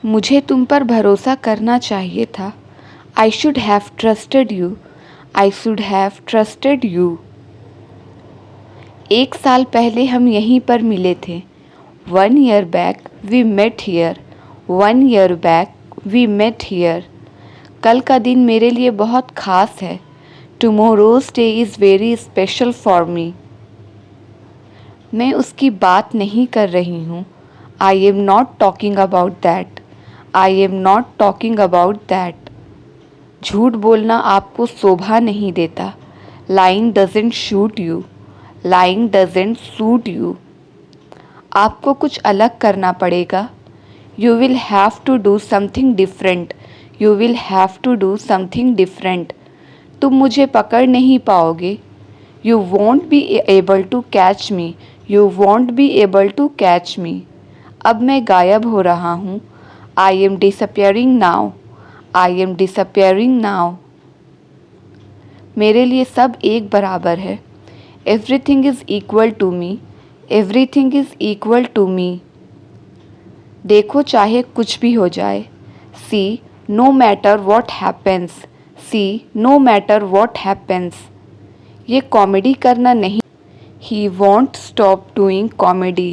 मुझे तुम पर भरोसा करना चाहिए था। I should have trusted you. I should have trusted you. 1 साल पहले हम यहीं पर मिले थे। 1 year back we met here. 1 year back we met here. कल का दिन मेरे लिए बहुत ख़ास है। Tomorrow's day is very special for me. मैं उसकी बात नहीं कर रही हूँ। I am not talking about that. I am not talking about that. झूठ बोलना आपको शोभा नहीं देता। Lying doesn't suit you. Lying doesn't suit you. आपको कुछ अलग करना पड़ेगा। You will have to do something different. You will have to do something different. तुम मुझे पकड़ नहीं पाओगे। You won't be able to catch me. You won't be able to catch me. अब मैं गायब हो रहा हूँ। I am disappearing now. I am disappearing now. मेरे लिए सब एक बराबर है। Everything is equal to me. Everything is equal to me. देखो चाहे कुछ भी हो जाए। See, no matter what happens. See, no matter what happens. ये कॉमेडी करना नहीं। He won't stop doing comedy.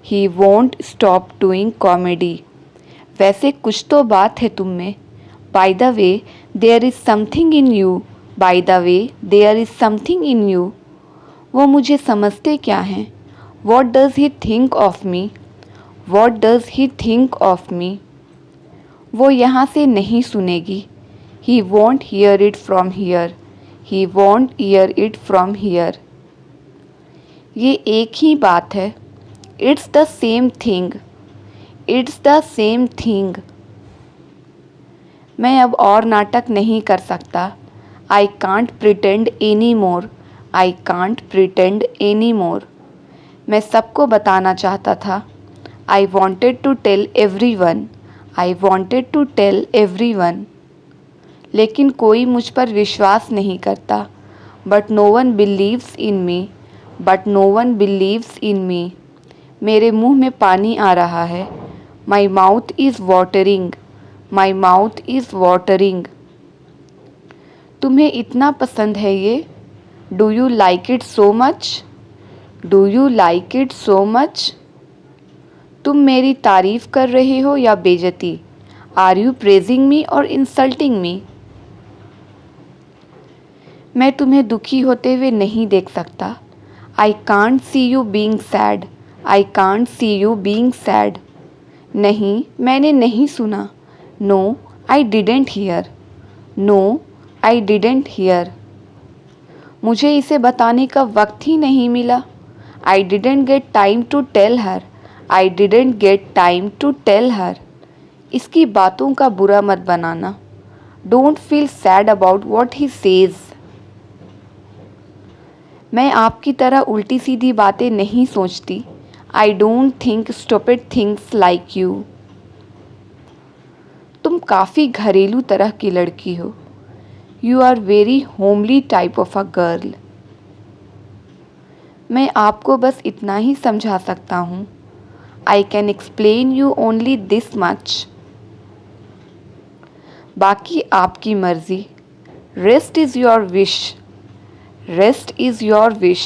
He won't stop doing comedy. वैसे कुछ तो बात है तुम में। By the way, there is something in you. By the way, there is something in you. वो मुझे समझते क्या हैं? What does he think of me? What does he think of me? वो यहाँ से नहीं सुनेगी। He won't hear it from here. He won't hear it from here. ये एक ही बात है। It's the same thing. It's the same thing. मैं अब और नाटक नहीं कर सकता। I can't pretend any more. I can't pretend any more. मैं सबको बताना चाहता था। I wanted to tell everyone. I wanted to tell everyone. लेकिन कोई मुझ पर विश्वास नहीं करता। But no one believes in me. But no one believes in me. मेरे मुंह में पानी आ रहा है। My mouth is watering. My mouth is watering. तुम्हें इतना पसंद है ये? Do you like it so much? Do you like it so much? तुम मेरी तारीफ़ कर रहे हो या बेइज्जती? आर यू प्रेजिंग मी और इंसल्टिंग मी? मैं तुम्हें दुखी होते हुए नहीं देख सकता। I can't see you being sad. I can't see you being sad. नहीं, मैंने नहीं सुना। No, I didn't hear. No, I didn't hear. मुझे इसे बताने का वक्त ही नहीं मिला। I didn't get time to tell her. I didn't get time to tell her. इसकी बातों का बुरा मत बनाना। Don't feel sad about what he says. मैं आपकी तरह उल्टी सीधी बातें नहीं सोचती। I don't think stupid things like you. तुम काफ़ी घरेलू तरह की लड़की हो। You are very homely type of a girl. मैं आपको बस इतना ही समझा सकता हूँ। I can explain you only this much. बाकी आपकी मर्ज़ी। Rest is your wish. Rest is your wish.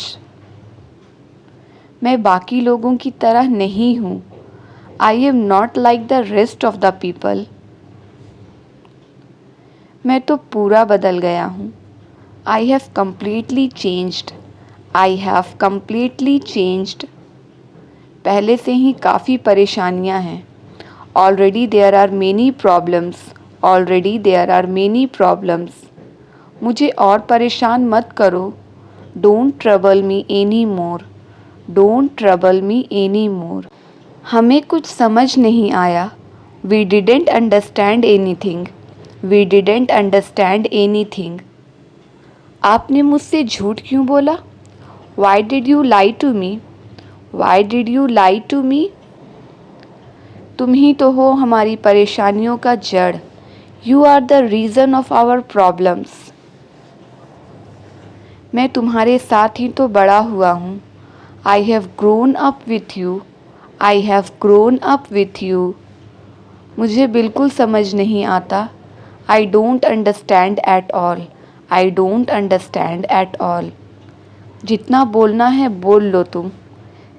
मैं बाकी लोगों की तरह नहीं हूँ। I am not like the rest of the people. मैं तो पूरा बदल गया हूँ। I have completely changed. I have completely changed. पहले से ही काफ़ी परेशानियाँ हैं। Already there are many problems. Already there are many problems. मुझे और परेशान मत करो। Don't trouble me any more. Don't trouble me any more. हमें कुछ समझ नहीं आया। We didn't understand anything. We didn't understand anything. आपने मुझसे झूठ क्यों बोला? Why did you lie to me? Why did you lie to me? तुम ही तो हो हमारी परेशानियों का जड़। You are the reason of our problems. मैं तुम्हारे साथ ही तो बड़ा हुआ हूँ। I have grown up with you. I have grown up with you. मुझे बिल्कुल समझ नहीं आता। I don't understand at all. I don't understand at all. जितना बोलना है बोल लो तुम।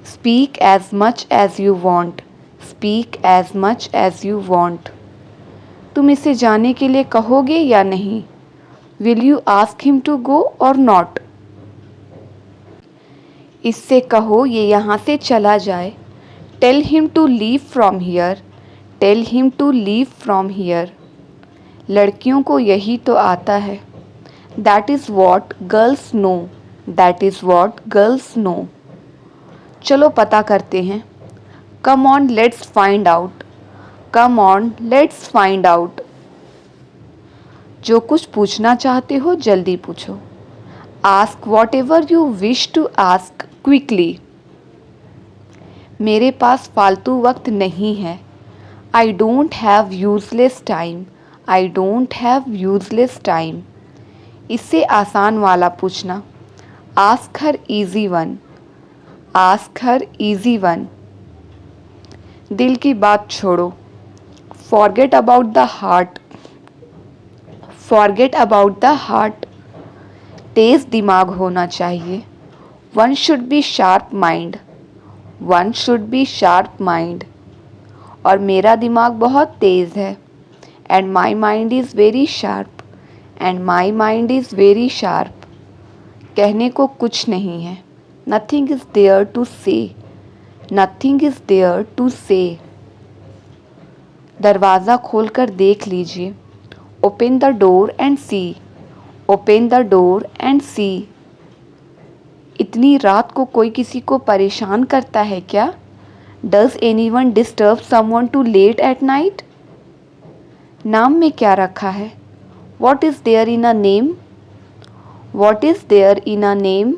Speak as much as you want. Speak as much as you want. तुम इसे जाने के लिए कहोगे या नहीं? Will you ask him to go और नॉट? इससे कहो ये यहाँ से चला जाए। Tell him to leave from here. Tell him to leave from here. लड़कियों को यही तो आता है। That is what girls know. That is what girls know. चलो पता करते हैं। Come on let's find out. Come on let's find out. जो कुछ पूछना चाहते हो जल्दी पूछो। Ask whatever you wish to ask quickly. मेरे पास फालतू वक्त नहीं है। I don't have useless time. I don't have useless time. इससे आसान वाला पूछना। Ask her easy one. Ask her easy one. दिल की बात छोड़ो। Forget about the heart. Forget about the heart. तेज़ दिमाग होना चाहिए। One should be sharp mind. One should be sharp mind. और मेरा दिमाग बहुत तेज़ है। And my mind is very sharp. And my mind is very sharp. कहने को कुछ नहीं है। Nothing is there to say. Nothing is there to say. दरवाज़ा खोलकर देख लीजिए। Open the door and see. Open the door and see. इतनी रात को कोई किसी को परेशान करता है क्या? Does anyone disturb someone too late at night? नाम में क्या रखा है? What is there in a name? What is there in a name?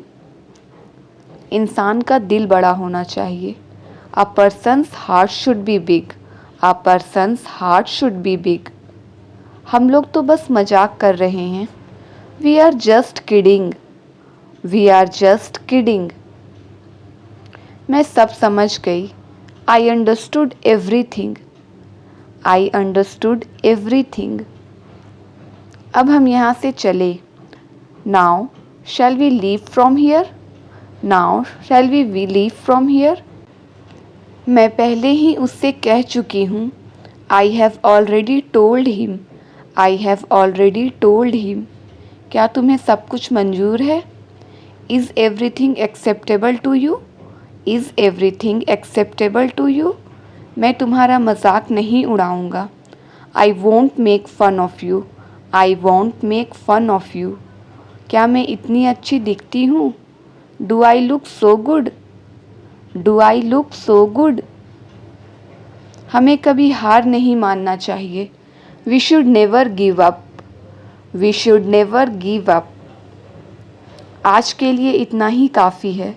इंसान का दिल बड़ा होना चाहिए। A person's heart should be big. A person's heart should be big. हम लोग तो बस मजाक कर रहे हैं। We are just kidding. We are just kidding. मैं सब समझ गई। I understood everything. I understood everything. अब हम यहाँ से चले। Now shall we leave from here? Now shall we leave from here? मैं पहले ही उससे कह चुकी हूँ। I have already told him. I have already told him. क्या तुम्हें सब कुछ मंजूर है? Is everything acceptable to you? Is everything acceptable to you? मैं तुम्हारा मजाक नहीं उड़ाऊँगा। I won't make fun of you. I won't make fun of you. क्या मैं इतनी अच्छी दिखती हूँ? Do I look so good? Do I look so good? हमें कभी हार नहीं मानना चाहिए। We should never give up. We should never give up. आज के लिए इतना ही काफ़ी है।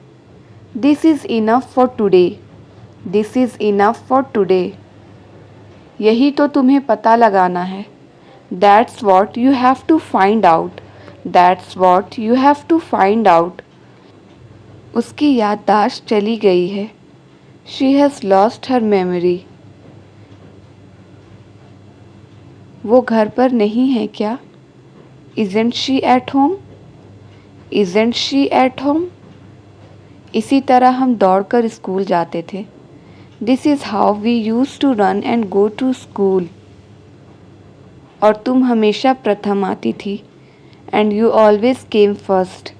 This is enough for today. This is enough for today. यही तो तुम्हें पता लगाना है। That's what you have to find out. That's what you have to find out. उसकी याददाश्त चली गई है। She has lost her memory. वो घर पर नहीं है क्या? Isn't she at home? Isn't she at home? इसी तरह हम दौड़कर स्कूल जाते थे। This is how we use to run and go to school. और तुम हमेशा प्रथम आती थी। And you always came first.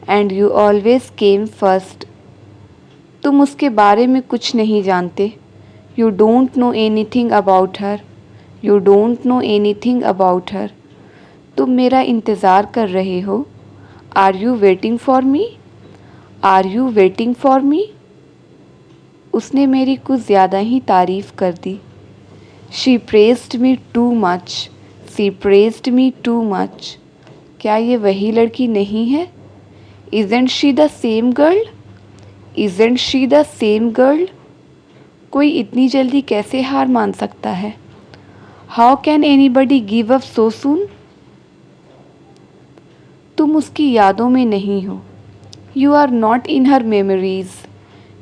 And you always came first. तुम उसके बारे में कुछ नहीं जानते। You don't know anything about her. You don't know anything about her. तुम मेरा इंतज़ार कर रहे हो। Are you waiting for me? Are you waiting for me? उसने मेरी कुछ ज़्यादा ही तारीफ़ कर दी। She praised me too much. She praised me too much. क्या ये वही लड़की नहीं है? Isn't she the same girl? Isn't she the same girl? कोई इतनी जल्दी कैसे हार मान सकता है? How can anybody give up सो सून? तुम उसकी यादों में नहीं हो। You are not in her memories.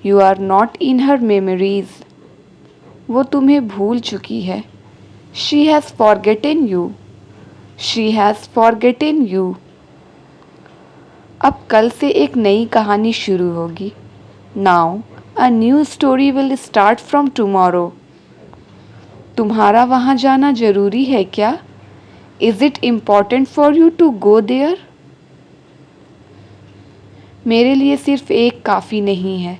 You are not in her memories. वो तुम्हें भूल चुकी है। She has forgotten you. She has forgotten you. अब कल से एक नई कहानी शुरू होगी. Now a new story will start from tomorrow. तुम्हारा वहाँ जाना जरूरी है क्या? Is it important for you to go there? मेरे लिए सिर्फ एक काफ़ी नहीं है.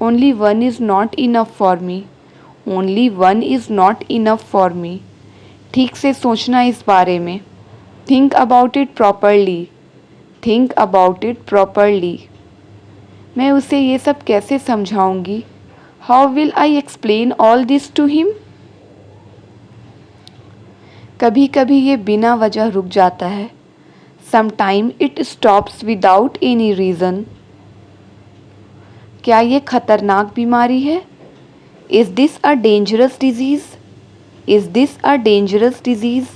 Only one is not enough for me. Only one is not enough for me. ठीक से सोचना इस बारे में. Think about it properly. Think about it properly. मैं उसे ये सब कैसे समझाऊंगी? How will I explain all this to him? कभी कभी ये बिना वजह रुक जाता है. Sometime it stops without any reason. क्या ये खतरनाक बीमारी है? Is this a dangerous disease? Is this a dangerous disease?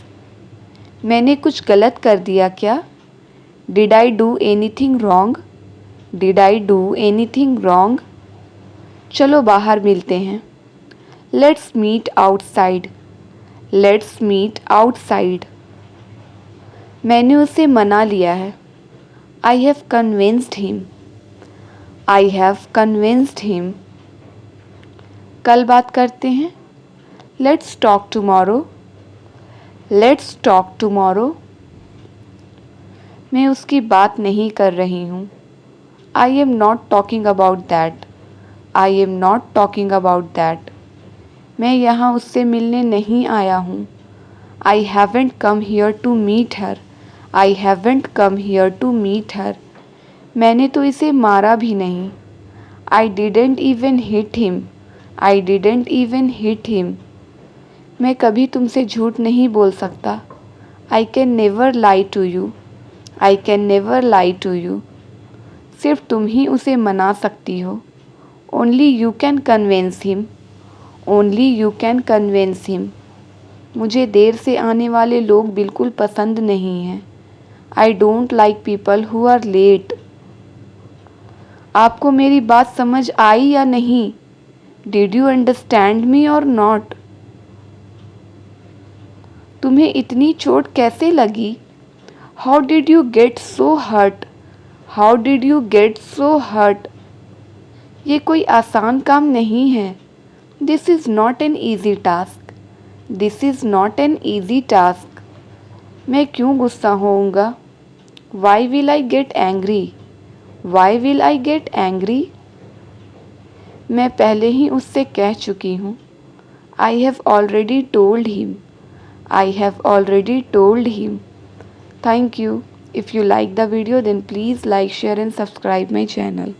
मैंने कुछ गलत कर दिया क्या? Did I do anything wrong? Did I do anything wrong? चलो बाहर मिलते हैं. Let's meet outside. Let's meet outside. मैंने उसे मना लिया है. I have convinced him. I have convinced him. कल बात करते हैं. Let's talk tomorrow. Let's talk tomorrow. मैं उसकी बात नहीं कर रही हूँ. I am not talking about that. I am not talking about that. मैं यहाँ उससे मिलने नहीं आया हूँ. I haven't come here to meet her. I haven't come here to meet her. मैंने तो इसे मारा भी नहीं. I didn't even hit him. I didn't even hit him. मैं कभी तुमसे झूठ नहीं बोल सकता. I can never lie to you. I can never lie to you. सिर्फ तुम ही उसे मना सकती हो. Only you can convince him. Only you can convince him. मुझे देर से आने वाले लोग बिल्कुल पसंद नहीं हैं. I don't like people who are late. आपको मेरी बात समझ आई या नहीं? Did you understand me or not? तुम्हें इतनी चोट कैसे लगी? How did you get so hurt? How did you get so hurt? ये कोई आसान काम नहीं है. This is not an easy task. This is not an easy task. मैं क्यों गुस्सा होऊंगा? Why will I get angry? Why will I get angry? मैं पहले ही उससे कह चुकी हूँ. I have already told him. I have already told him. Thank you. If you like the video then please like, share and subscribe my channel.